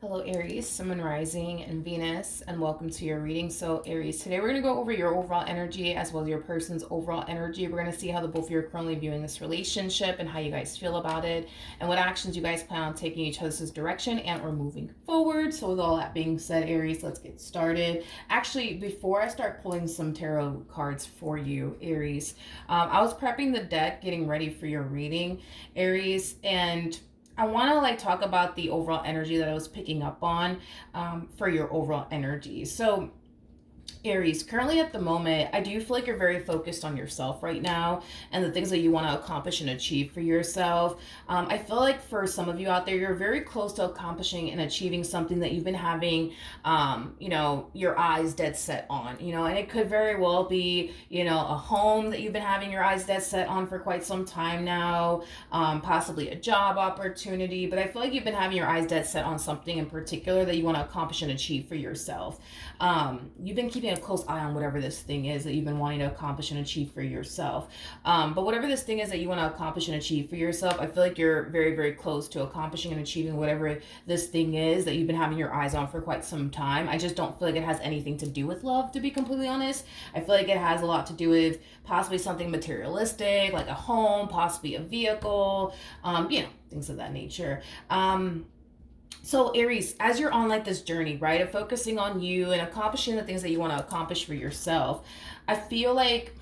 Hello, Aries, Sun, Moon, Rising, and Venus, and welcome to your reading. So, Aries, today we're going to go over your overall energy as well as your person's overall energy. We're going to see how the both of you are currently viewing this relationship and how you guys feel about it, and what actions you guys plan on taking each other's direction and or moving forward. So, with all that being said, Aries, let's get started. Actually, before I start pulling some tarot cards for you, Aries, I was prepping the deck, getting ready for your reading, Aries, and I want to talk about the overall energy that I was picking up on for your overall energy. So Aries, currently at the moment, I do feel like you're very focused on yourself right now and the things that you want to accomplish and achieve for yourself. I feel like for some of you out there, you're very close to accomplishing and achieving something that you've been having, your eyes dead set on, and it could very well be, a home that you've been having your eyes dead set on for quite some time now, possibly a job opportunity, but I feel like you've been having your eyes dead set on something in particular that you want to accomplish and achieve for yourself. You've been keeping a close eye on whatever this thing is that you've been wanting to accomplish and achieve for yourself. But whatever this thing is that you want to accomplish and achieve for yourself, I feel like you're very, very close to accomplishing and achieving whatever this thing is that you've been having your eyes on for quite some time. I just don't feel like it has anything to do with love, to be completely honest. I feel like it has a lot to do with possibly something materialistic, like a home, possibly a vehicle, things of that nature. So Aries, as you're on this journey, right, of focusing on you and accomplishing the things that you want to accomplish for yourself, I feel like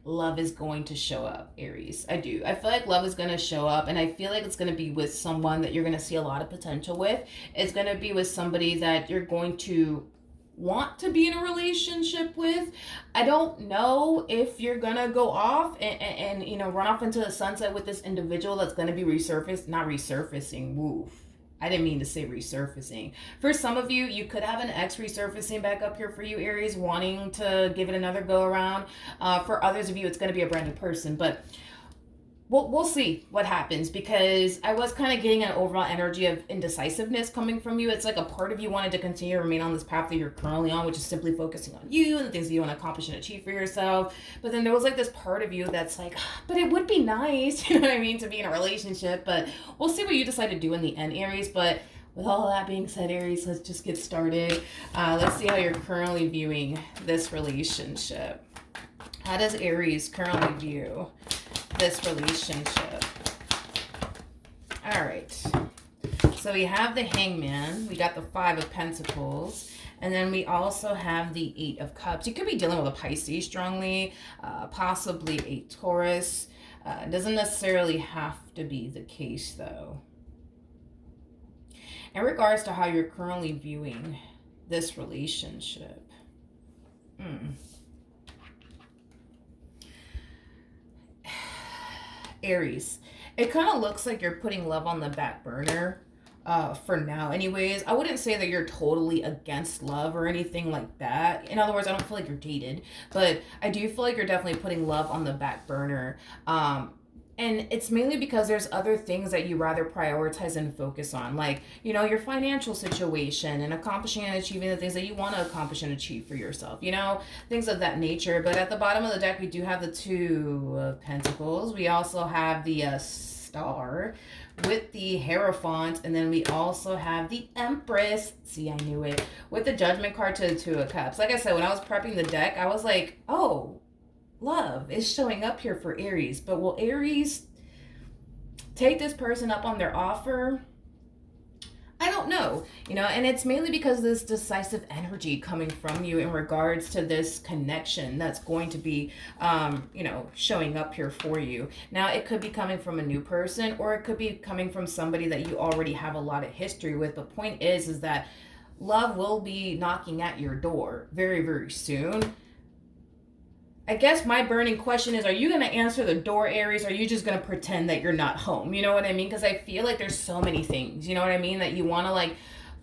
love is going to show up, Aries. I do. I feel like love is going to show up, and I feel like it's going to be with someone that you're going to see a lot of potential with. It's going to be with somebody that you're going to want to be in a relationship with. I don't know if you're gonna go off and run off into the sunset with this individual that's gonna be not resurfacing. Woof. I didn't mean to say resurfacing. For some of you, you could have an ex resurfacing back up here for you, Aries, wanting to give it another go around. For others of you, it's going to be a brand new person. But we'll see what happens, because I was kind of getting an overall energy of indecisiveness coming from you. It's like a part of you wanted to continue to remain on this path that you're currently on, which is simply focusing on you and the things that you want to accomplish and achieve for yourself. But then there was this part of you that's like, but it would be nice, you know what I mean, to be in a relationship. But we'll see what you decide to do in the end, Aries. But with all that being said, Aries, let's just get started. Let's see how you're currently viewing this relationship. How does Aries currently view this relationship? All right, so we have the Hangman, we got the Five of Pentacles, and then we also have the Eight of Cups. You could be dealing with a Pisces strongly, possibly a Taurus. It doesn't necessarily have to be the case though. In regards to how you're currently viewing this relationship, Aries, it kind of looks like you're putting love on the back burner for now anyways. I wouldn't say that you're totally against love or anything like that. In other words, I don't feel like you're dated, but I do feel like you're definitely putting love on the back burner. And it's mainly because there's other things that you rather prioritize and focus on, like, your financial situation and accomplishing and achieving the things that you want to accomplish and achieve for yourself, things of that nature. But at the bottom of the deck, we do have the Two of Pentacles. We also have the Star with the Hierophant, and then we also have the Empress. See, I knew it. With the Judgment card to the Two of Cups. Like I said, when I was prepping the deck, I was like, oh, love is showing up here for Aries. But will Aries take this person up on their offer? I don't know, and it's mainly because this decisive energy coming from you in regards to this connection that's going to be, showing up here for you. Now, it could be coming from a new person, or it could be coming from somebody that you already have a lot of history with. The point is that love will be knocking at your door very, very soon. I guess my burning question is, are you going to answer the door, Aries? Or are you just going to pretend that you're not home? You know what I mean? Because I feel like there's so many things, you know what I mean, that you want to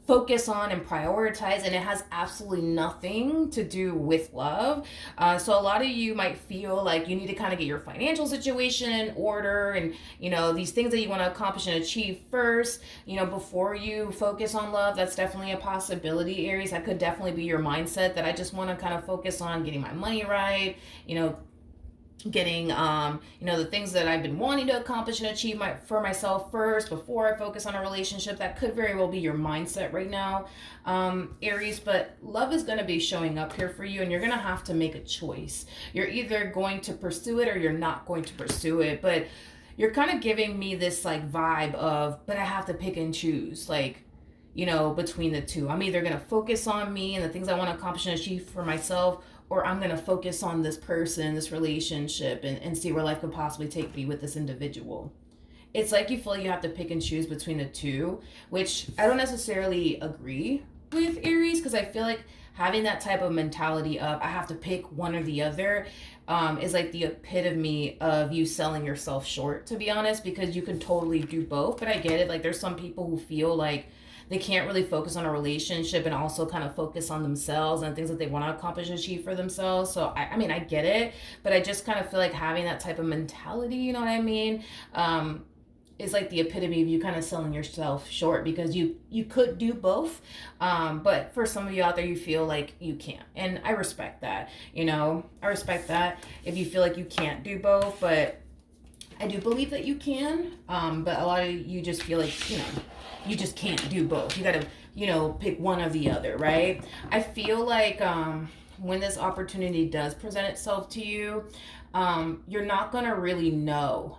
focus on and prioritize, and it has absolutely nothing to do with love. So a lot of you might feel like you need to kind of get your financial situation in order, and these things that you want to accomplish and achieve first, before you focus on love. That's definitely a possibility, Aries. That could definitely be your mindset, that I just want to kind of focus on getting my money right, getting the things that I've been wanting to accomplish and achieve for myself first before I focus on a relationship. That could very well be your mindset right now, Aries. But love is going to be showing up here for you, and you're going to have to make a choice. You're either going to pursue it or you're not going to pursue it. But you're kind of giving me this like vibe of, but I have to pick and choose, like, between the two. I'm either going to focus on me and the things I want to accomplish and achieve for myself, or I'm going to focus on this person, this relationship, and see where life could possibly take me with this individual. It's like you feel like you have to pick and choose between the two, which I don't necessarily agree with, Aries, because I feel like having that type of mentality of I have to pick one or the other is like the epitome of you selling yourself short, to be honest, because you can totally do both. But I get it. Like, there's some people who feel like they can't really focus on a relationship and also kind of focus on themselves and things that they want to accomplish and achieve for themselves. So I mean, I get it, but I just kind of feel like having that type of mentality, you know what I mean, is like the epitome of you kind of selling yourself short, because you could do both, but for some of you out there, you feel like you can't, and I respect that. I respect that if you feel like you can't do both, but I do believe that you can. But a lot of you just feel like, you just can't do both. You got to, pick one or the other, right? I feel like when this opportunity does present itself to you, you're not going to really know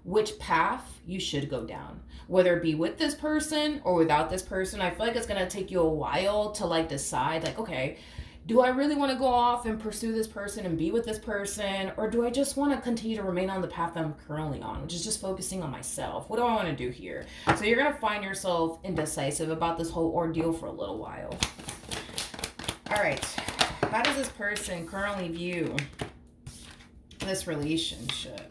which path you should go down, whether it be with this person or without this person. I feel like it's going to take you a while to like decide, like, okay, do I really want to go off and pursue this person and be with this person? Or do I just want to continue to remain on the path I'm currently on, which is just focusing on myself? What do I want to do here? So you're going to find yourself indecisive about this whole ordeal for a little while. All right. How does this person currently view this relationship?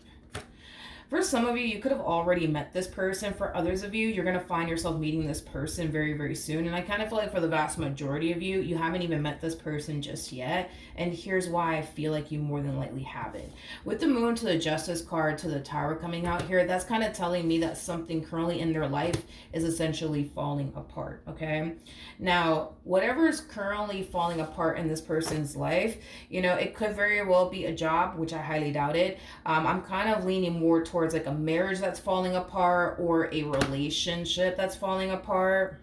For some of you, you could have already met this person. For others of you, you're going to find yourself meeting this person very, very soon. And I kind of feel like for the vast majority of you, you haven't even met this person just yet. And here's why I feel like you more than likely haven't. With the moon to the justice card to the tower coming out here, that's kind of telling me that something currently in their life is essentially falling apart, okay? Now, whatever is currently falling apart in this person's life, it could very well be a job, which I highly doubt it. I'm kind of leaning more towards like a marriage that's falling apart or a relationship that's falling apart.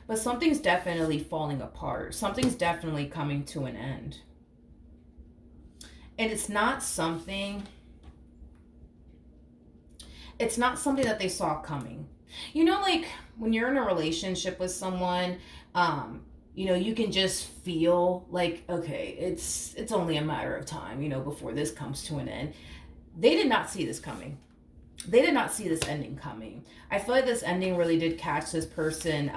But something's definitely falling apart. Something's definitely coming to an end. And it's not something that they saw coming. Like when you're in a relationship with someone, you can just feel like, okay, it's only a matter of time, before this comes to an end. They did not see this coming. They did not see this ending coming. I feel like this ending really did catch this person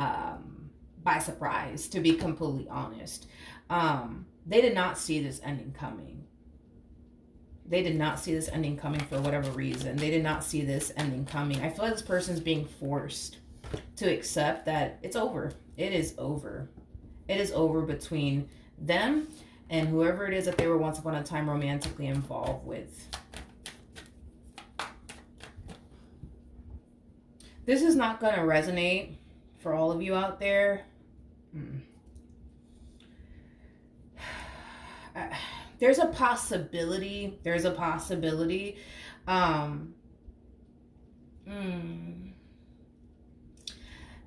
by surprise, to be completely honest. They did not see this ending coming. They did not see this ending coming for whatever reason. They did not see this ending coming. I feel like this person's being forced to accept that it's over. It is over. It is over between them and whoever it is that they were once upon a time romantically involved with. This is not going to resonate for all of you out there. There's a possibility. There's a possibility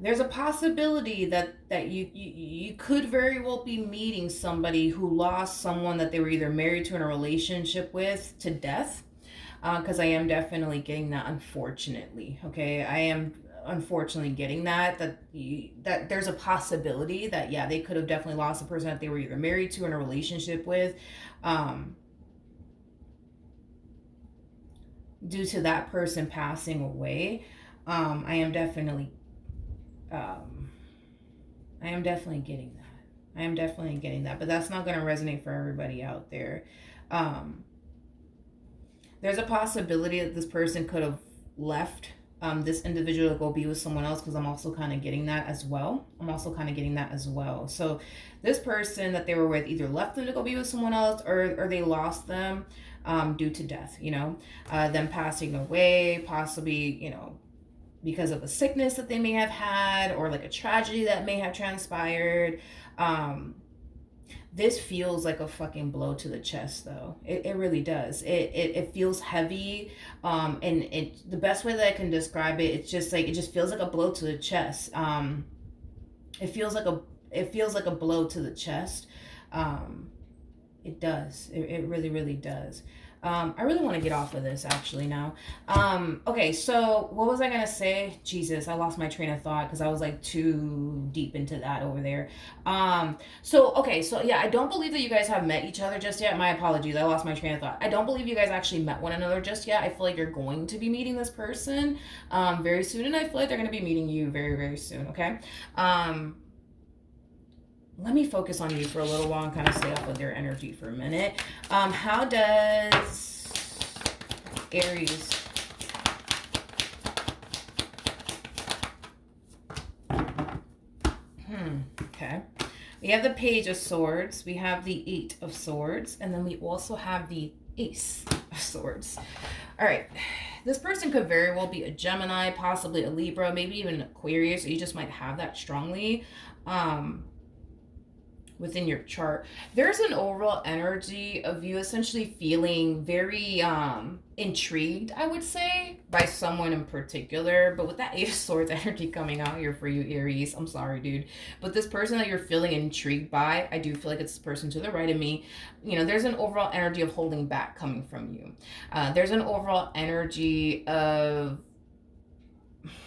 that you could very well be meeting somebody who lost someone that they were either married to in a relationship with to death. Because I am definitely getting that, unfortunately. Okay, I am unfortunately getting that there's a possibility that, yeah, they could have definitely lost the person that they were either married to or in a relationship with, due to that person passing away. I am definitely getting that. I am definitely getting that, but that's not going to resonate for everybody out there. There's a possibility that this person could have left this individual to go be with someone else, because I'm also kind of getting that as well. So this person that they were with either left them to go be with someone else, or they lost them due to death, them passing away, possibly, because of a sickness that they may have had, or like a tragedy that may have transpired. This feels like a fucking blow to the chest, though. It really does. It feels heavy. And the best way that I can describe it, it's just like, it just feels like a blow to the chest. It feels like a blow to the chest. Um, it does. It really, really does. I really want to get off of this actually now. Okay, so what was I gonna say? Jesus, I lost my train of thought because I was like too deep into that over there. So yeah, I don't believe that you guys have met each other just yet. My apologies, I lost my train of thought. I don't believe you guys actually met one another just yet. I feel like you're going to be meeting this person very soon, and I feel like they're gonna be meeting you very, very soon. Okay. Let me focus on you for a little while and kind of stay off of their energy for a minute. How does Aries okay. We have the Page of Swords, we have the Eight of Swords, and then we also have the Ace of Swords. All right. This person could very well be a Gemini, possibly a Libra, maybe even an Aquarius, or you just might have that strongly. Within your chart, there's an overall energy of you essentially feeling very intrigued, I would say, by someone in particular. But with that Eight of Swords energy coming out here for you, Aries, I'm sorry, dude, but this person that you're feeling intrigued by, I do feel like it's the person to the right of me. You know, there's an overall energy of holding back coming from you. There's an overall energy of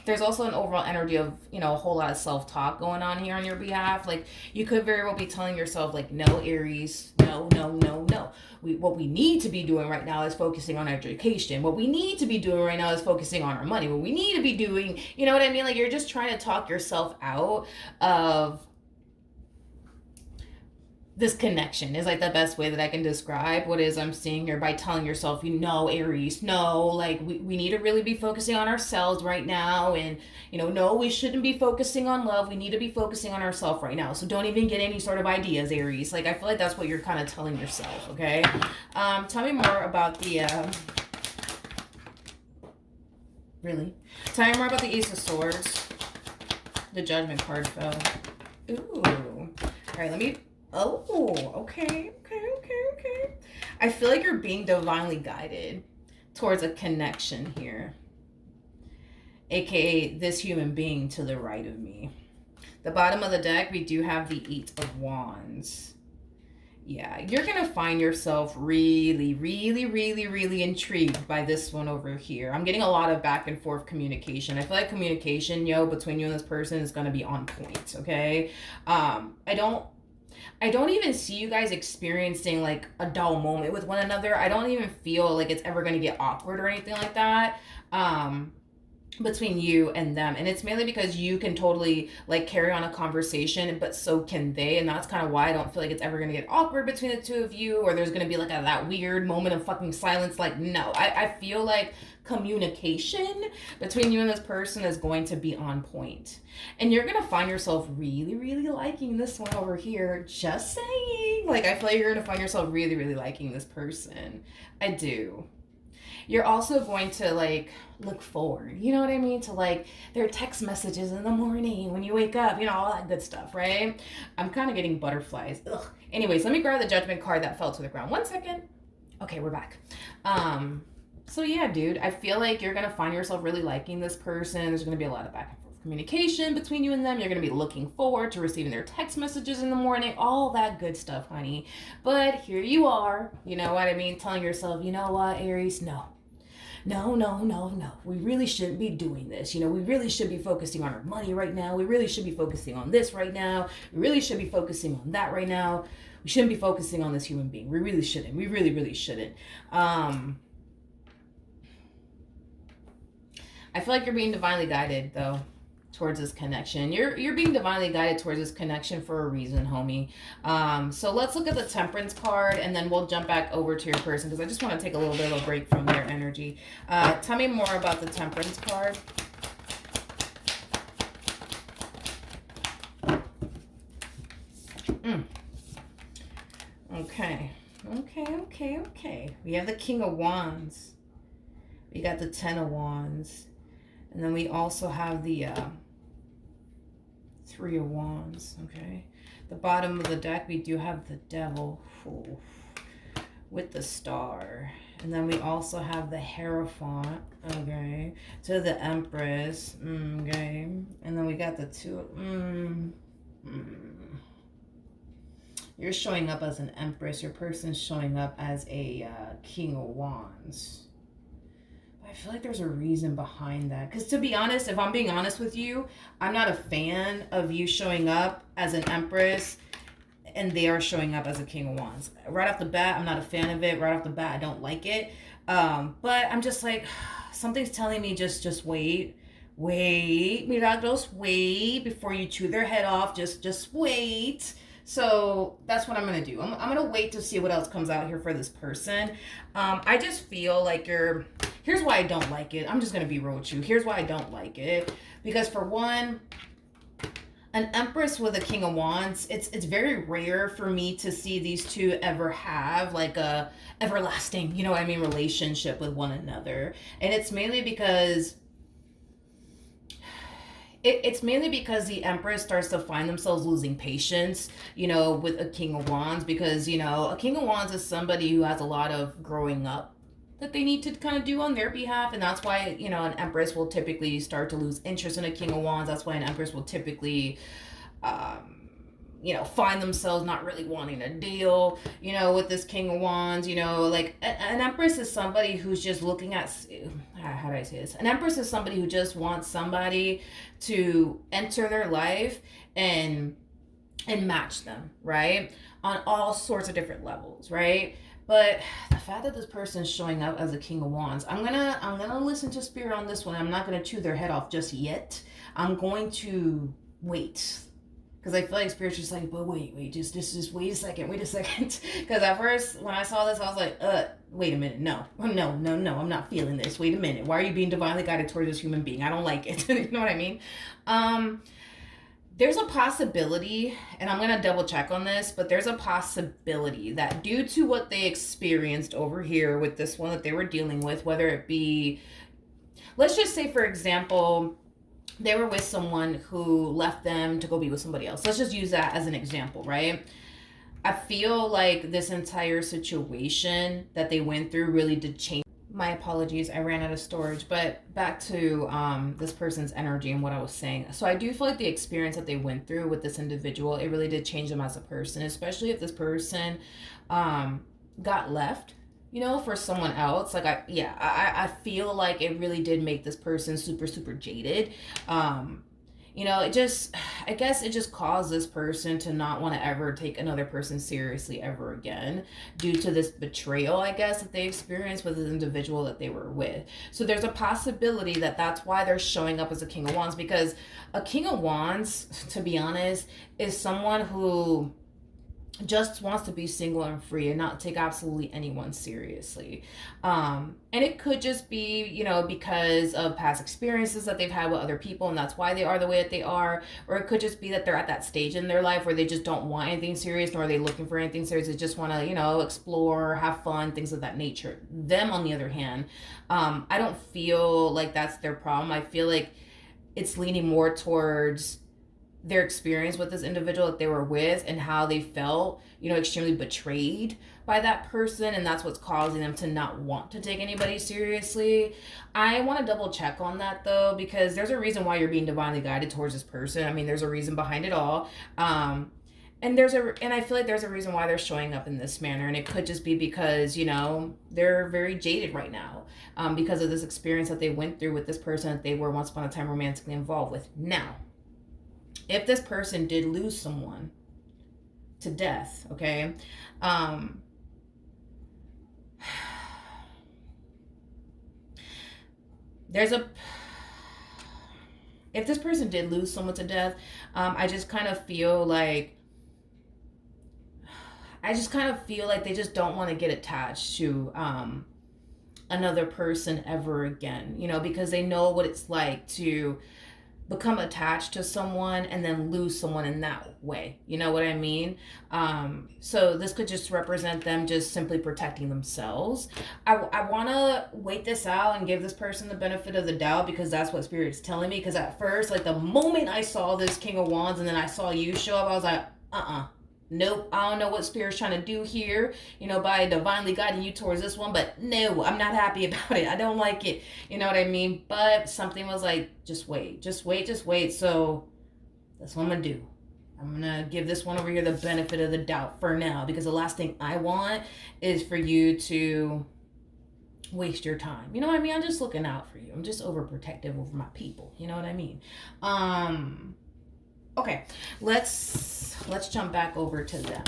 there's also an overall energy of, you know, a whole lot of self-talk going on here on your behalf. Like, you could very well be telling yourself, like, no, Aries, no, no, no, no. What we need to be doing right now is focusing on education. What we need to be doing right now is focusing on our money. What we need to be doing, you know what I mean? Like, you're just trying to talk yourself out of this connection is like the best way that I can describe what is I'm seeing here, by telling yourself, you know, Aries, no, like we need to really be focusing on ourselves right now. And, you know, no, we shouldn't be focusing on love. We need to be focusing on ourselves right now. So don't even get any sort of ideas, Aries. Like, I feel like that's what you're kind of telling yourself. Okay. Tell me more about the, really? Tell me more about the Ace of Swords. The Judgment card fell. Ooh. All right, let me, oh, okay. I feel like you're being divinely guided towards a connection here, aka this human being to the right of me. The bottom of the deck, we do have the Eight of Wands. Yeah, you're gonna find yourself really, really, really, really intrigued by this one over here. I'm getting a lot of back and forth communication. I feel like communication, between you and this person is gonna be on point. Okay. I don't even see you guys experiencing like a dull moment with one another. I don't even feel like it's ever going to get awkward or anything like that between you and them. And it's mainly because you can totally like carry on a conversation, but so can they. And that's kind of why I don't feel like it's ever going to get awkward between the two of you, or there's going to be like that weird moment of fucking silence. Like, no, I feel like communication between you and this person is going to be on point. And you're going to find yourself really, really liking this one over here. Just saying. Like, I feel like you're going to find yourself really, really liking this person. I do. You're also going to like look forward, you know what I mean, to like their text messages in the morning when you wake up, all that good stuff, right? I'm kind of getting butterflies. Ugh. Anyways, let me grab the Judgment card that fell to the ground. 1 second. Okay, we're back. So yeah, dude, I feel like you're gonna find yourself really liking this person. There's gonna be a lot of back and forth communication between you and them. You're gonna be looking forward to receiving their text messages in the morning, all that good stuff, honey. But here you are, you know what I mean, telling yourself, you know what, Aries, no. We really shouldn't be doing this. We really should be focusing on our money right now. We really should be focusing on this right now. We really should be focusing on that right now. We shouldn't be focusing on this human being. We really shouldn't. We really, really shouldn't. I feel like you're being divinely guided, though, towards this connection. You're being divinely guided towards this connection for a reason, homie. So let's look at the Temperance card, and then we'll jump back over to your person, because I just want to take a little bit of a break from their energy. Tell me more about the Temperance card. Okay. We have the King of Wands. We got the Ten of Wands. And then we also have the Three of Wands, okay. The bottom of the deck, we do have the Devil. Ooh, with the Star. And then we also have the Hierophant, okay, to the Empress, okay. And then we got the two, You're showing up as an Empress. Your person's showing up as a King of Wands. I feel like there's a reason behind that. Because to be honest, if I'm being honest with you, I'm not a fan of you showing up as an Empress and they are showing up as a King of Wands. Right off the bat, I'm not a fan of it. Right off the bat, I don't like it. But I'm just like, something's telling me just wait. Wait, Milagros, wait before you chew their head off. Just wait. So that's what I'm going to do. I'm going to wait to see what else comes out here for this person. I just feel like here's why I don't like it. I'm just going to be real with you. Here's why I don't like it. Because for one, an Empress with a King of Wands, it's very rare for me to see these two ever have like a everlasting, you know what I mean, relationship with one another. And it's mainly because it's mainly because the Empress starts to find themselves losing patience, you know, with a King of Wands, because, you know, a King of Wands is somebody who has a lot of growing up that they need to kind of do on their behalf. And that's why, you know, an Empress will typically start to lose interest in a King of Wands. That's why an Empress will typically, you know, find themselves not really wanting to deal, you know, with this King of Wands. You know, like an Empress is somebody who's just looking at, how do I say this? An Empress is somebody who just wants somebody to enter their life and match them, right? On all sorts of different levels, right? But the fact that this person's showing up as a King of Wands, I'm gonna listen to Spirit on this one. I'm not gonna chew their head off just yet. I'm going to wait. Because I feel like Spirit's just like, but wait, just wait a second. Because at first, when I saw this, I was like, wait a minute, no, I'm not feeling this. Wait a minute, why are you being divinely guided towards this human being? I don't like it. You know what I mean? There's a possibility, and I'm going to double check on this, but there's a possibility that due to what they experienced over here with this one that they were dealing with, whether it be, let's just say, for example, they were with someone who left them to go be with somebody else. Let's just use that as an example, right? I feel like this entire situation that they went through really did change. My apologies, I ran out of storage, but back to this person's energy and what I was saying. So I do feel like the experience that they went through with this individual, it really did change them as a person, especially if this person got left, you know, for someone else. Like, I feel like it really did make this person super, super jaded. You know, I guess it just caused this person to not want to ever take another person seriously ever again due to this betrayal, I guess, that they experienced with the individual that they were with. So there's a possibility that that's why they're showing up as a King of Wands, because a King of Wands, to be honest, is someone who just wants to be single and free and not take absolutely anyone seriously. And it could just be, you know, because of past experiences that they've had with other people and that's why they are the way that they are. Or it could just be that they're at that stage in their life where they just don't want anything serious, nor are they looking for anything serious. They just want to, you know, explore, have fun, things of that nature. Them, on the other hand, I don't feel like that's their problem. I feel like it's leaning more towards their experience with this individual that they were with and how they felt, you know, extremely betrayed by that person, and that's what's causing them to not want to take anybody seriously. I want to double check on that though, because there's a reason why you're being divinely guided towards this person. I mean, there's a reason behind it all. And I feel like there's a reason why they're showing up in this manner, and it could just be because, you know, they're very jaded right now, because of this experience that they went through with this person that they were once upon a time romantically involved with. Now, if this person did lose someone to death, okay, if this person did lose someone to death, I just kind of feel like they just don't want to get attached to another person ever again, you know, because they know what it's like to become attached to someone and then lose someone in that way. You know what I mean? So this could just represent them just simply protecting themselves. I want to wait this out and give this person the benefit of the doubt, because that's what Spirit's telling me. Because at first, like the moment I saw this King of Wands and then I saw you show up, I was like, nope, I don't know what Spirit's trying to do here, by divinely guiding you towards this one, but no, I'm not happy about it. I don't like it. You know what I mean? But something was like, just wait, just wait, just wait. So that's what I'm going to do. I'm going to give this one over here the benefit of the doubt for now, because the last thing I want is for you to waste your time. You know what I mean? I'm just looking out for you. I'm just overprotective over my people. You know what I mean? Okay, let's jump back over to them.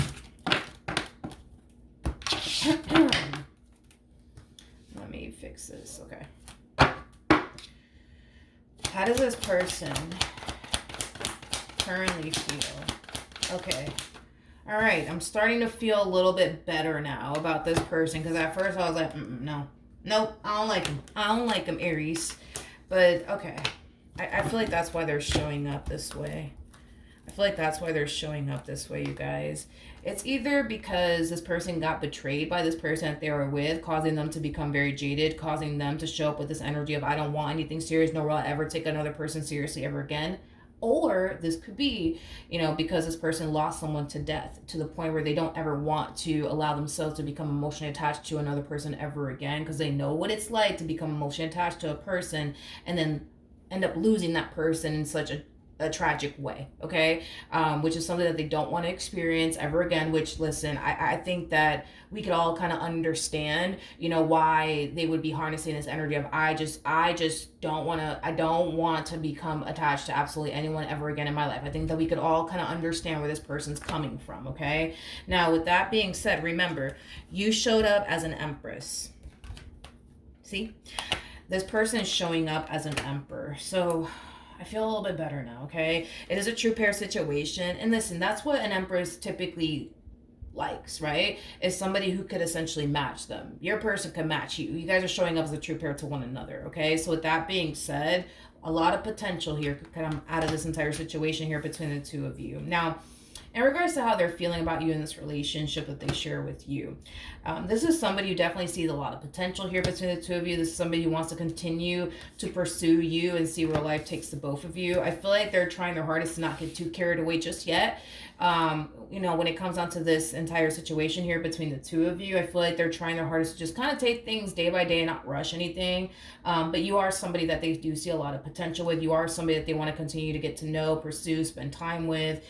Let me fix this. Okay. How does this person currently feel? Okay. All right, I'm starting to feel a little bit better now about this person, because at first I was like, nope, I don't like him. I don't like him, Aries. But okay, I feel like that's why they're showing up this way. You guys. It's either because this person got betrayed by this person that they were with, causing them to become very jaded, causing them to show up with this energy of, I don't want anything serious, nor will I ever take another person seriously ever again. Or this could be, because this person lost someone to death, to the point where they don't ever want to allow themselves to become emotionally attached to another person ever again, because they know what it's like to become emotionally attached to a person and then end up losing that person in such a tragic way, okay? Which is something that they don't want to experience ever again, which, listen, I think that we could all kind of understand, why they would be harnessing this energy of, I just don't want to become attached to absolutely anyone ever again in my life. I think that we could all kind of understand where this person's coming from, okay? Now, with that being said, remember, you showed up as an Empress. See? This person is showing up as an Emperor. So I feel a little bit better now, okay? It is a true pair situation. And listen, that's what an Empress typically likes, right? Is somebody who could essentially match them. Your person can match you. You guys are showing up as a true pair to one another, okay? So with that being said, a lot of potential here could come out of this entire situation here between the two of you. Now, in regards to how they're feeling about you in this relationship that they share with you, this is somebody who definitely sees a lot of potential here between the two of you. This is somebody who wants to continue to pursue you and see where life takes the both of you. I feel like they're trying their hardest to not get too carried away just yet. When it comes down to this entire situation here between the two of you, I feel like they're trying their hardest to just kind of take things day by day and not rush anything. But you are somebody that they do see a lot of potential with. You are somebody that they want to continue to get to know, pursue, spend time with,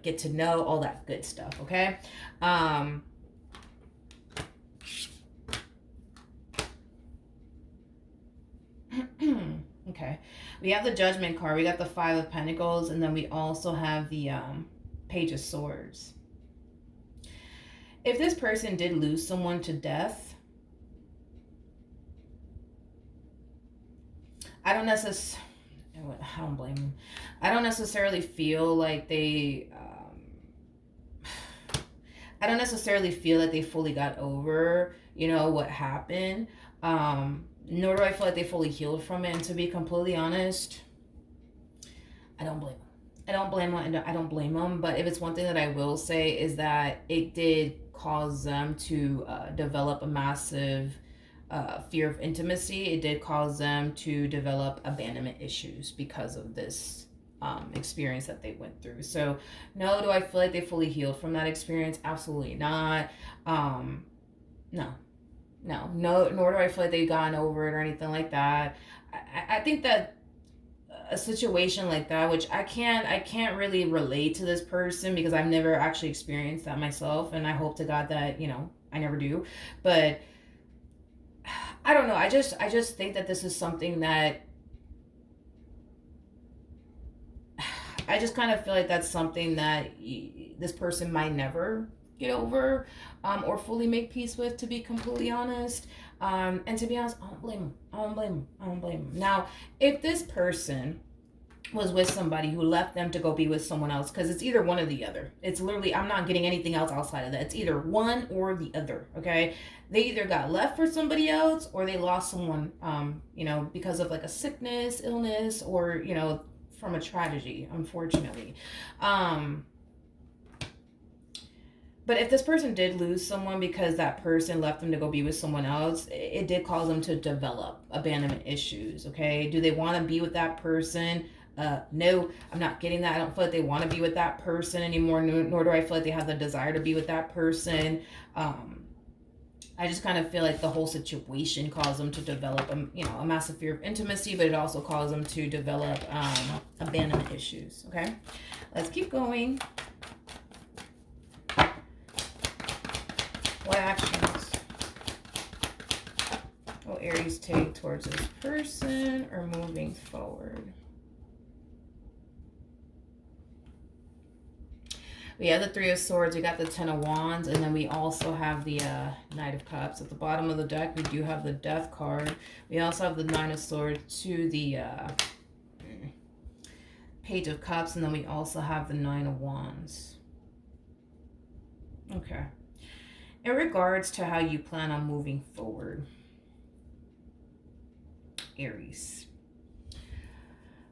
get to know, all that good stuff, okay? Okay. We have the Judgment card. We got the Five of Pentacles, and then we also have the Page of Swords. If this person did lose someone to death, I don't blame them. I don't necessarily feel like they fully got over, what happened. Nor do I feel like they fully healed from it. And to be completely honest, I don't blame them. I don't blame them. But if it's one thing that I will say is that it did cause them to develop a massive fear of intimacy. It did cause them to develop abandonment issues because of this experience that they went through. So no, do I feel like they fully healed from that experience? Absolutely not. No, nor do I feel like they've gone over it or anything like that. I think that a situation like that, which I can't really relate to this person because I've never actually experienced that myself, and I hope to God that, I never do. But I don't know. I just think that this is something that I just kind of feel like that's something that this person might never get over or fully make peace with, to be completely honest. And to be honest, I don't blame them. Now, if this person was with somebody who left them to go be with someone else, because it's either one or the other. It's literally, I'm not getting anything else outside of that. It's either one or the other, okay? They either got left for somebody else or they lost someone, because of like a sickness, illness, or, from a tragedy, unfortunately. But if this person did lose someone because that person left them to go be with someone else, it did cause them to develop abandonment issues, okay? Do they want to be with that person? No, I'm not getting that. I don't feel like they want to be with that person anymore, nor do I feel like they have the desire to be with that person. I just kind of feel like the whole situation caused them to develop, a massive fear of intimacy, but it also caused them to develop abandonment issues, okay? Let's keep going. What actions will Aries take towards this person or moving forward? We have the Three of Swords, we got the Ten of Wands, and then we also have the Knight of Cups. At the bottom of the deck, we do have the Death card. We also have the Nine of Swords to the Page of Cups, and then we also have the Nine of Wands. Okay. In regards to how you plan on moving forward, Aries,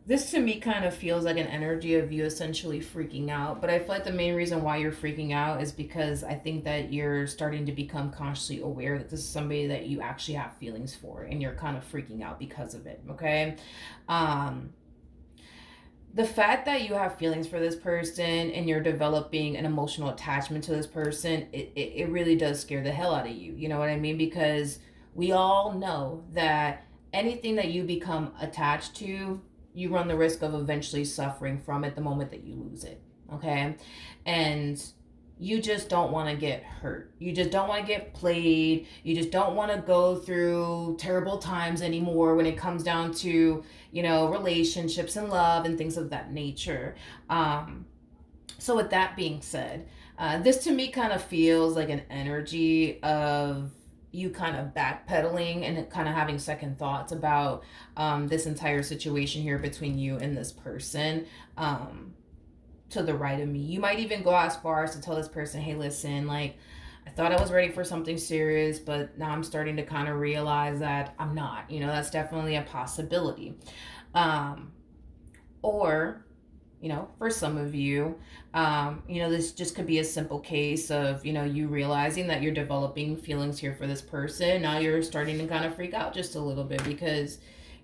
this to me kind of feels like an energy of you essentially freaking out, but I feel like the main reason why you're freaking out is because I think that you're starting to become consciously aware that this is somebody that you actually have feelings for, and you're kind of freaking out because of it, okay? The fact that you have feelings for this person and you're developing an emotional attachment to this person, it really does scare the hell out of you. You know what I mean? Because we all know that anything that you become attached to, you run the risk of eventually suffering from it the moment that you lose it. Okay? And you just don't want to get hurt. You just don't want to get played. You just don't want to go through terrible times anymore when it comes down to, relationships and love and things of that nature. So with that being said, this to me kind of feels like an energy of you kind of backpedaling and kind of having second thoughts about this entire situation here between you and this person. To the right of me. You might even go as far as to tell this person, hey, listen, like, I thought I was ready for something serious, but now I'm starting to kind of realize that I'm not. That's definitely a possibility. Or, for some of you, this just could be a simple case of, you realizing that you're developing feelings here for this person. Now you're starting to kind of freak out just a little bit because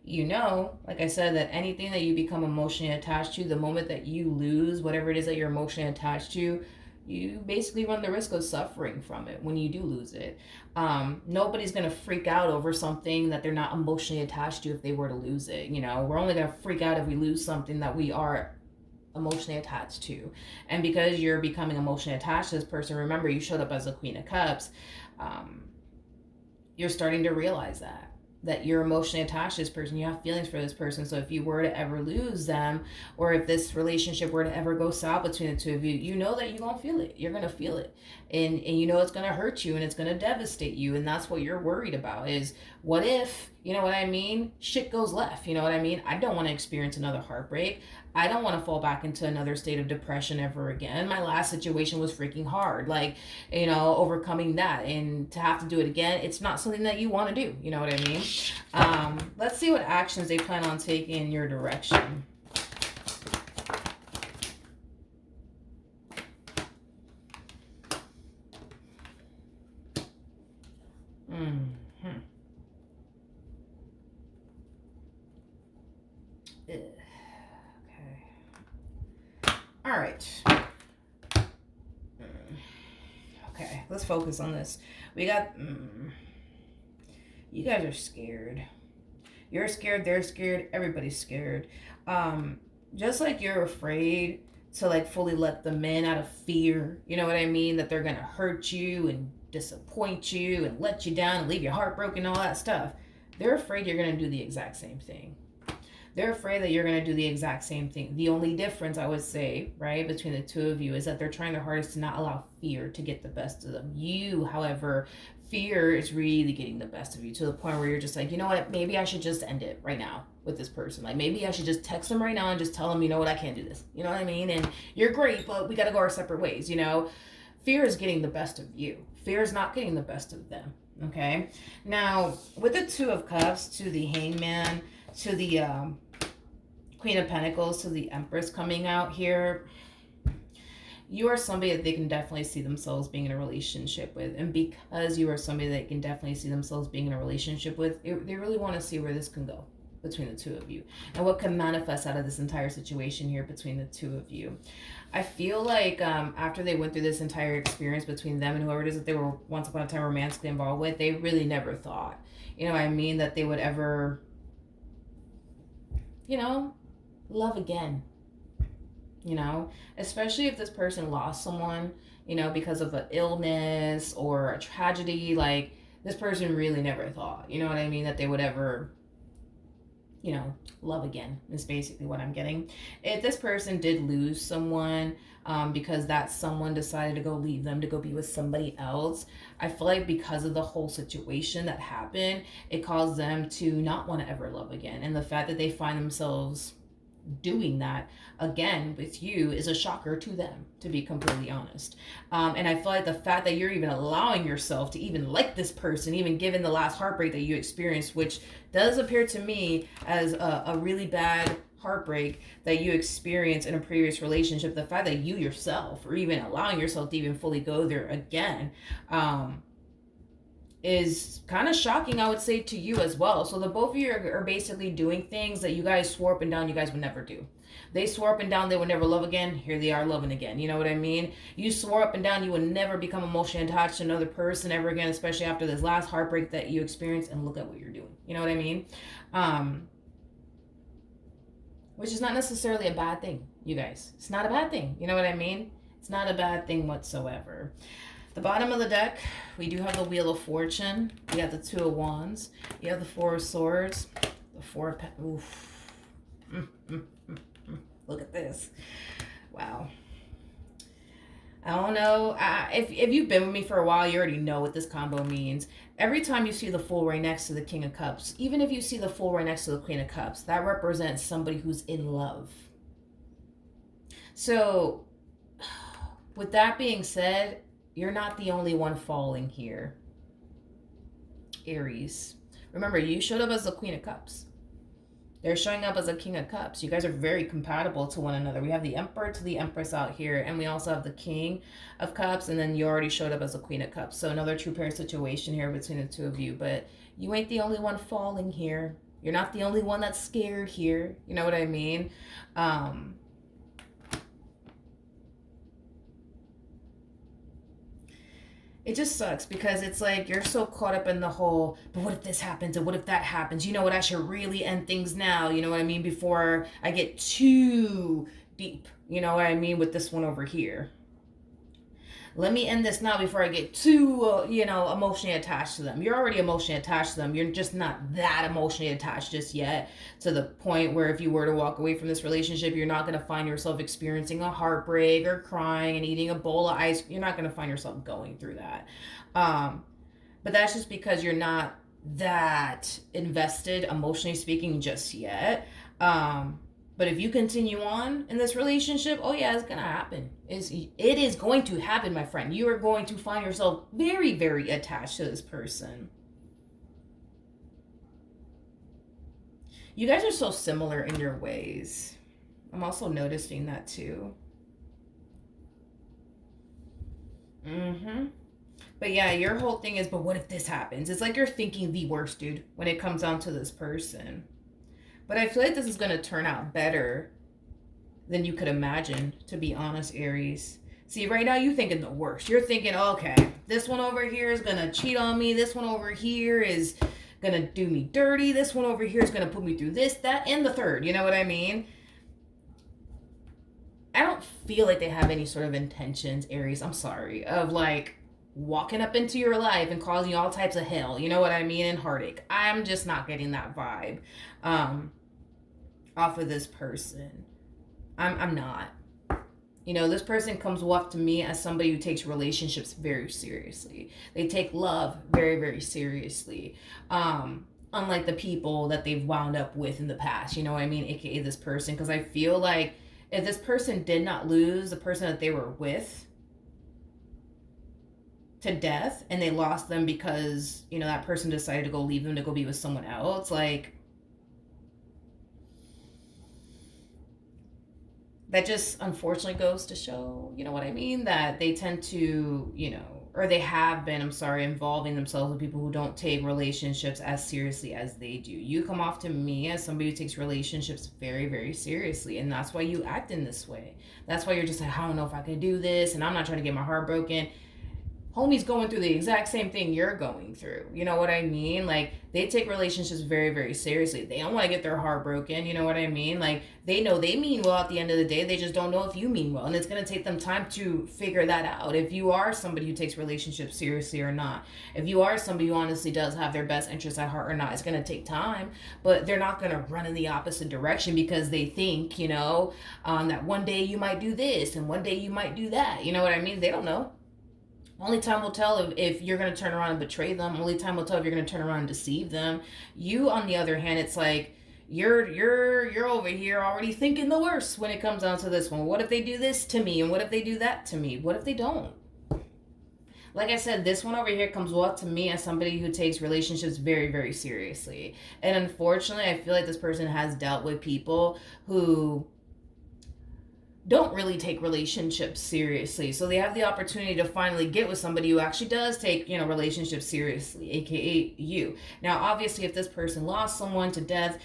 like I said, that anything that you become emotionally attached to, the moment that you lose whatever it is that you're emotionally attached to, you basically run the risk of suffering from it when you do lose it. Nobody's going to freak out over something that they're not emotionally attached to if they were to lose it. We're only going to freak out if we lose something that we are emotionally attached to. And because you're becoming emotionally attached to this person, remember you showed up as a Queen of Cups, you're starting to realize that you're emotionally attached to this person, you have feelings for this person. So if you were to ever lose them, or if this relationship were to ever go south between the two of you, you know that you're going to feel it. You're going to feel it. And it's going to hurt you and it's going to devastate you. And that's what you're worried about is, what if, shit goes left, I don't want to experience another heartbreak. I don't want to fall back into another state of depression ever again. My last situation was freaking hard, overcoming that, and to have to do it again, it's not something that you want to do. You know what I mean? Let's see what actions they plan on taking in your direction. All right. Okay, let's focus on this. We got, you guys are scared. You're scared, they're scared, everybody's scared. Just like you're afraid to fully let them in out of fear, you know what I mean? That they're gonna hurt you and disappoint you and let you down and leave your heart broken, all that stuff. They're afraid you're gonna do the exact same thing. They're afraid that you're going to do the exact same thing. The only difference, I would say, right, between the two of you is that they're trying their hardest to not allow fear to get the best of them. You, however, fear is really getting the best of you to the point where you're just like, you know what, maybe I should just end it right now with this person. Maybe I should just text them right now and just tell them, you know what, I can't do this. You know what I mean? And you're great, but we got to go our separate ways, Fear is getting the best of you. Fear is not getting the best of them, okay? Now, with the Two of Cups to the Hangman, to the Queen of Pentacles to the Empress coming out here. You are somebody that they can definitely see themselves being in a relationship with. And because you are somebody that can definitely see themselves being in a relationship with, they really want to see where this can go between the two of you and what can manifest out of this entire situation here between the two of you. I feel like after they went through this entire experience between them and whoever it is that they were once upon a time romantically involved with, they really never thought, you know what I mean, that they would ever, you know, love again. You know, especially if this person lost someone, you know, because of an illness or a tragedy. Like, this person really never thought, you know what I mean, that they would ever, you know, love again, is basically what I'm getting. If this person did lose someone because that someone decided to go leave them to go be with somebody else, I feel like because of the whole situation that happened, it caused them to not want to ever love again. And the fact that they find themselves doing that again with you is a shocker to them, to be completely honest. And I feel like the fact that you're even allowing yourself to even like this person, even given the last heartbreak that you experienced, which does appear to me as a really bad heartbreak that you experienced in a previous relationship, the fact that you yourself are even allowing yourself to even fully go there again, is kind of shocking, I would say, to you as well. So the both of you are basically doing things that you guys swore up and down you guys would never do. They swore up and down they would never love again. Here they are loving again. You know what I mean? You swore up and down you would never become emotionally attached to another person ever again, especially after this last heartbreak that you experienced, and look at what you're doing. You know what I mean? Which is not necessarily a bad thing, you guys. It's not a bad thing. You know what I mean? It's not a bad thing whatsoever. The bottom of the deck, we do have the Wheel of Fortune. We got the Two of Wands. You have the Four of Swords. The Four of Pentacles. Look at this. Wow. I don't know. If you've been with me for a while, you already know what this combo means. Every time you see the Fool right next to the King of Cups, even if you see the Fool right next to the Queen of Cups, that represents somebody who's in love. So, with that being said, you're not the only one falling here, Aries. Remember, you showed up as the Queen of Cups. They're showing up as a King of Cups. You guys are very compatible to one another. We have the Emperor to the Empress out here, and we also have the King of Cups, and then you already showed up as a Queen of Cups. So another true pair situation here between the two of you. But you ain't the only one falling here. You're not the only one that's scared here. You know what I mean? It just sucks because it's like you're so caught up in the whole, but what if this happens and what if that happens? You know what? I should really end things now. You know what I mean? Before I get too deep. You know what I mean? With this one over here. Let me end this now before I get too, emotionally attached to them. You're already emotionally attached to them. You're just not that emotionally attached just yet, to the point where if you were to walk away from this relationship, you're not going to find yourself experiencing a heartbreak or crying and eating a bowl of ice. You're not going to find yourself going through that. But that's just because you're not that invested, emotionally speaking, just yet. But if you continue on in this relationship, oh yeah, it's gonna happen. It is going to happen, my friend. You are going to find yourself very, very attached to this person. You guys are so similar in your ways. I'm also noticing that too. But yeah, your whole thing is, but what if this happens? It's like you're thinking the worst, dude, when it comes down to this person. But I feel like this is going to turn out better than you could imagine, to be honest, Aries. See, right now you're thinking the worst. You're thinking, okay, this one over here is going to cheat on me. This one over here is going to do me dirty. This one over here is going to put me through this, that, and the third. You know what I mean? I don't feel like they have any sort of intentions, Aries, I'm sorry, of like walking up into your life and causing you all types of hell. You know what I mean? And heartache. I'm just not getting that vibe off of this person. I'm not. You know, this person comes off to me as somebody who takes relationships very seriously. They take love very, very seriously. Unlike the people that they've wound up with in the past, you know what I mean? AKA this person. Because I feel like if this person did not lose the person that they were with to death, and they lost them because, you know, that person decided to go leave them to go be with someone else, like, that just unfortunately goes to show, you know what I mean, that they tend to, or they have been, I'm sorry, involving themselves with people who don't take relationships as seriously as they do. You come off to me as somebody who takes relationships very, very seriously, and that's why you act in this way. That's why you're just like, I don't know if I can do this, and I'm not trying to get my heart broken. Homie's going through the exact same thing you're going through. You know what I mean? Like, they take relationships very, very seriously. They don't want to get their heart broken. You know what I mean? Like, they know they mean well at the end of the day. They just don't know if you mean well. And it's going to take them time to figure that out. If you are somebody who takes relationships seriously or not. If you are somebody who honestly does have their best interests at heart or not, it's going to take time. But they're not going to run in the opposite direction because they think, that one day you might do this and one day you might do that. You know what I mean? They don't know. Only time will tell if you're going to turn around and betray them. Only time will tell if you're going to turn around and deceive them. You, on the other hand, it's like you're over here already thinking the worst when it comes down to this one. What if they do this to me? And what if they do that to me? What if they don't? Like I said, this one over here comes up to me as somebody who takes relationships very, very seriously. And unfortunately, I feel like this person has dealt with people who don't really take relationships seriously. So they have the opportunity to finally get with somebody who actually does take, relationships seriously, aka you. Now, obviously, if this person lost someone to death,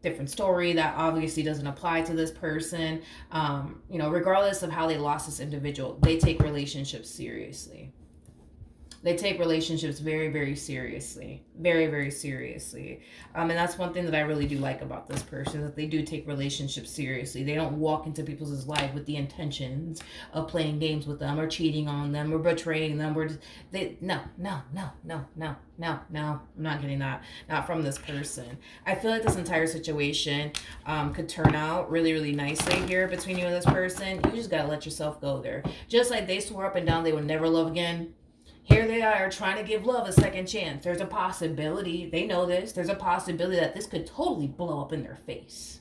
different story. That obviously doesn't apply to this person. Regardless of how they lost this individual, they take relationships seriously. They take relationships very, very seriously. Very, very seriously. And that's one thing that I really do like about this person, that they do take relationships seriously. They don't walk into people's life with the intentions of playing games with them or cheating on them or betraying them. No. I'm not getting that. Not from this person. I feel like this entire situation could turn out really, really nicely here between you and this person. You just got to let yourself go there. Just like they swore up and down they would never love again. Here they are trying to give love a second chance. There's a possibility, they know this, there's a possibility that this could totally blow up in their face.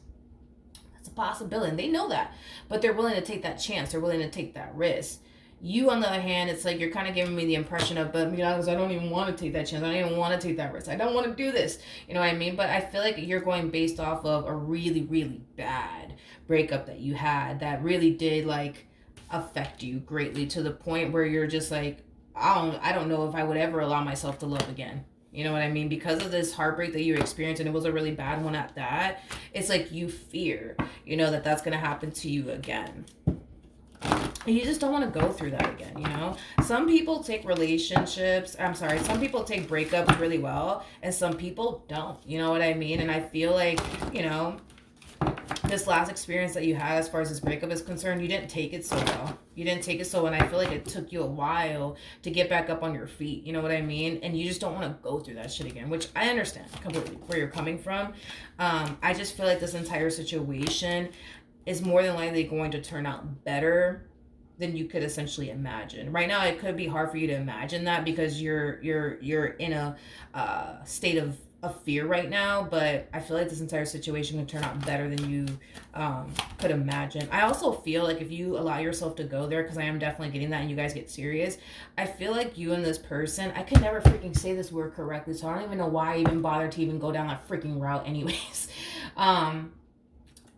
That's a possibility, and they know that. But they're willing to take that chance. They're willing to take that risk. You, on the other hand, it's like you're kind of giving me the impression of, but I don't even want to take that chance. I don't even want to take that risk. I don't want to do this. You know what I mean? But I feel like you're going based off of a really, really bad breakup that you had that really did, affect you greatly to the point where you're just like, I don't know if I would ever allow myself to love again. You know what I mean? Because of this heartbreak that you experienced, and it was a really bad one at that, it's like you fear, that that's going to happen to you again. And you just don't want to go through that again, Some people take some people take breakups really well, and some people don't. You know what I mean? And I feel like, this last experience that you had as far as this breakup is concerned, you didn't take it so well. You didn't take it so well, and I feel like it took you a while to get back up on your feet. You know what I mean? And you just don't want to go through that shit again, which I understand completely where you're coming from. I just feel like this entire situation is more than likely going to turn out better than you could essentially imagine. Right now, it could be hard for you to imagine that because you're in a state of fear right now, but I feel like this entire situation can turn out better than you could imagine. I also feel like if you allow yourself to go there, because I am definitely getting that, and you guys get serious, I feel like you and this person, I could never freaking say this word correctly, so I don't even know why I even bother to even go down that freaking route anyways. I'm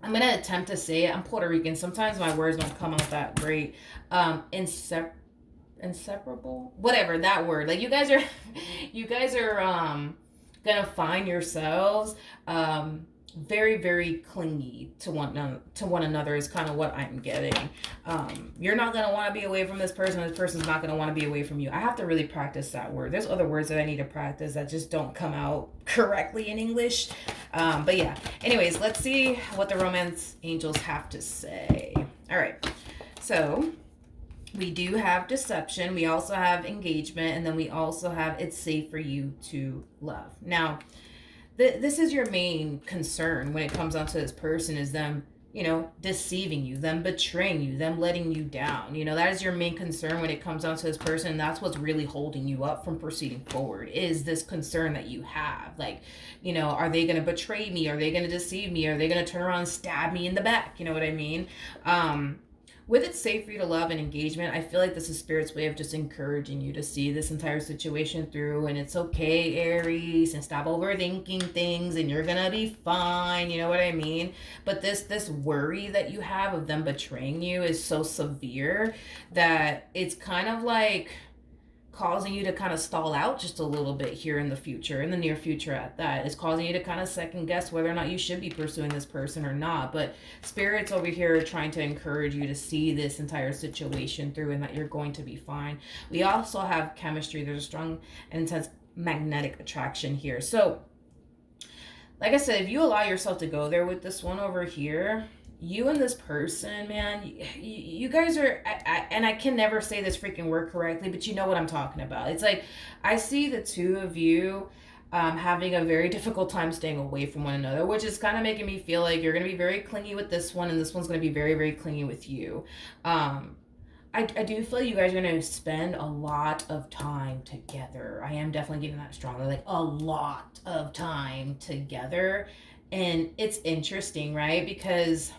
going to attempt to say it. I'm Puerto Rican. Sometimes my words don't come out that great. Inseparable? Whatever, that word. Like, you guys are gonna find yourselves very, very clingy to one another is kind of what I'm getting. You're not gonna want to be away from this person. This person's not gonna want to be away from you. I have to really practice that word. There's other words that I need to practice that just don't come out correctly in English. But yeah. Anyways, let's see what the romance angels have to say. All right. So we do have deception. We also have engagement. And then we also have it's safe for you to love. Now, this is your main concern when it comes down to this person is them, deceiving you, them betraying you, them letting you down. That is your main concern when it comes down to this person. And that's what's really holding you up from proceeding forward is this concern that you have. Like, are they going to betray me? Are they going to deceive me? Are they going to turn around and stab me in the back? You know what I mean? with it's safe for you to love and engagement, I feel like this is Spirit's way of just encouraging you to see this entire situation through, and it's okay, Aries, and stop overthinking things, and you're gonna be fine. You know what I mean? But this worry that you have of them betraying you is so severe that it's kind of like causing you to kind of stall out just a little bit here in the future, in the near future at that. It's causing you to kind of second guess whether or not you should be pursuing this person or not. But Spirit's over here trying to encourage you to see this entire situation through and that you're going to be fine. We also have chemistry. There's a strong and intense magnetic attraction here. So, like I said, if you allow yourself to go there with this one over here, you and this person, man, you guys are, and I can never say this freaking word correctly, but you know what I'm talking about. It's like, I see the two of you having a very difficult time staying away from one another, which is kind of making me feel like you're going to be very clingy with this one, and this one's going to be very, very clingy with you. I do feel like you guys are going to spend a lot of time together. I am definitely getting that strongly, like a lot of time together. And it's interesting, right? Because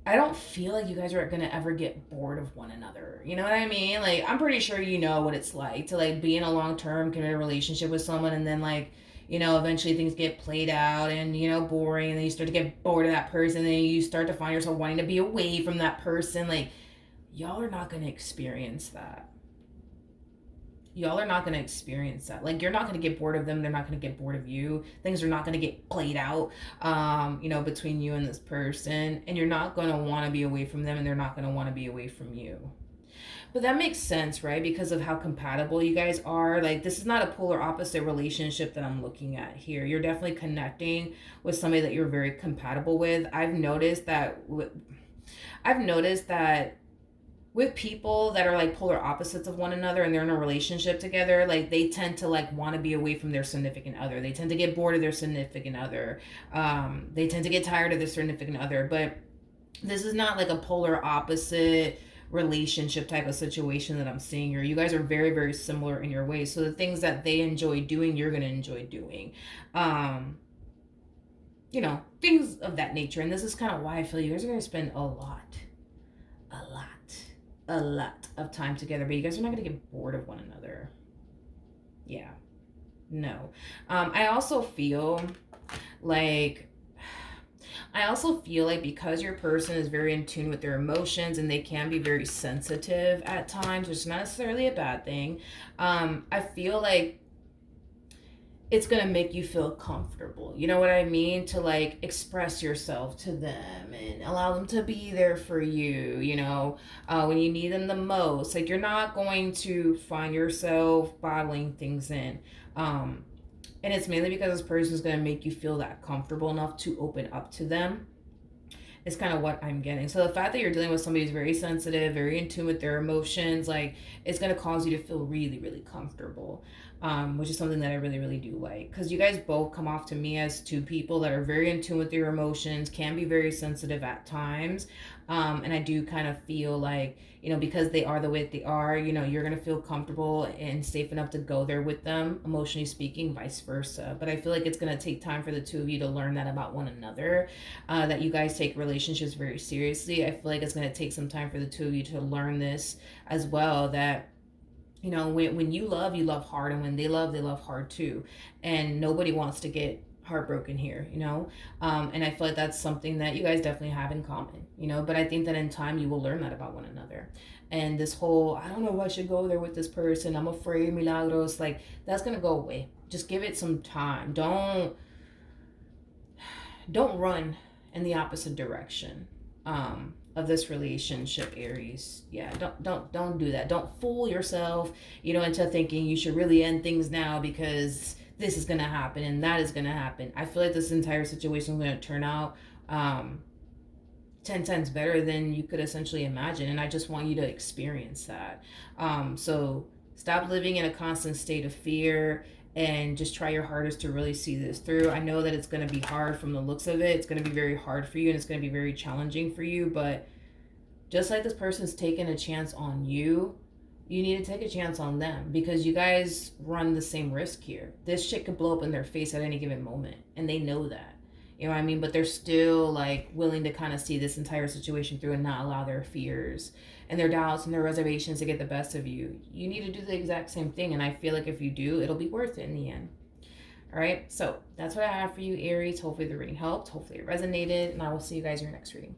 I don't feel like you guys are gonna ever get bored of one another. You know what I mean? Like, I'm pretty sure you know what it's like to like be in a long term committed relationship with someone, and then like, you know, eventually things get played out and, you know, boring, and then you start to get bored of that person, and then you start to find yourself wanting to be away from that person. Like, y'all are not gonna experience that. Y'all are not going to experience that. Like, you're not going to get bored of them. They're not going to get bored of you. Things are not going to get played out, you know, between you and this person. And you're not going to want to be away from them, and they're not going to want to be away from you. But that makes sense, right? Because of how compatible you guys are. Like, this is not a polar opposite relationship that I'm looking at here. You're definitely connecting with somebody that you're very compatible with. I've noticed that with people that are like polar opposites of one another and they're in a relationship together, like they tend to like want to be away from their significant other. They tend to get bored of their significant other. They tend to get tired of their significant other. But this is not like a polar opposite relationship type of situation that I'm seeing here. You guys are very, very similar in your ways. So the things that they enjoy doing, you're going to enjoy doing. You know, things of that nature. And this is kind of why I feel you guys are going to spend a lot of time together, but you guys are not going to get bored of one another. Yeah. No. I also feel like because your person is very in tune with their emotions and they can be very sensitive at times, which is not necessarily a bad thing. I feel like it's going to make you feel comfortable. You know what I mean? To like express yourself to them and allow them to be there for you, you know, when you need them the most. Like, you're not going to find yourself bottling things in. And it's mainly because this person is going to make you feel that comfortable enough to open up to them. Is kind of what I'm getting. So the fact that you're dealing with somebody who's very sensitive, very in tune with their emotions, like, it's going to cause you to feel really, really comfortable, which is something that I really, really do like. Because you guys both come off to me as two people that are very in tune with their emotions, can be very sensitive at times. And I do kind of feel like, you know, because they are the way that they are, you know, you're going to feel comfortable and safe enough to go there with them, emotionally speaking, vice versa. But I feel like it's going to take time for the two of you to learn that about one another, that you guys take relationships very seriously. I feel like it's going to take some time for the two of you to learn this as well, that, you know, when you love hard, and when they love hard too. And nobody wants to get heartbroken here, you know. And I feel like that's something that you guys definitely have in common, you know. But I think that in time you will learn that about one another. And this whole, I don't know if I should go there with this person, I'm afraid, milagros, like, that's gonna go away. Just give it some time. Don't run in the opposite direction of this relationship, Aries. Yeah, don't do that. Don't fool yourself, you know, into thinking you should really end things now because this is gonna happen and that is gonna happen. I feel like this entire situation is gonna turn out 10 times better than you could essentially imagine, and I just want you to experience that. So stop living in a constant state of fear and just try your hardest to really see this through. I know that it's going to be hard from the looks of it. It's going to be very hard for you, and it's going to be very challenging for you. But just like this person's taking a chance on you, you need to take a chance on them, because you guys run the same risk here. This shit could blow up in their face at any given moment, and they know that. You know what I mean? But they're still like willing to kind of see this entire situation through and not allow their fears and their doubts and their reservations to get the best of you. You need to do the exact same thing. And I feel like if you do, it'll be worth it in the end. All right. So that's what I have for you, Aries. Hopefully the reading helped. Hopefully it resonated. And I will see you guys in your next reading.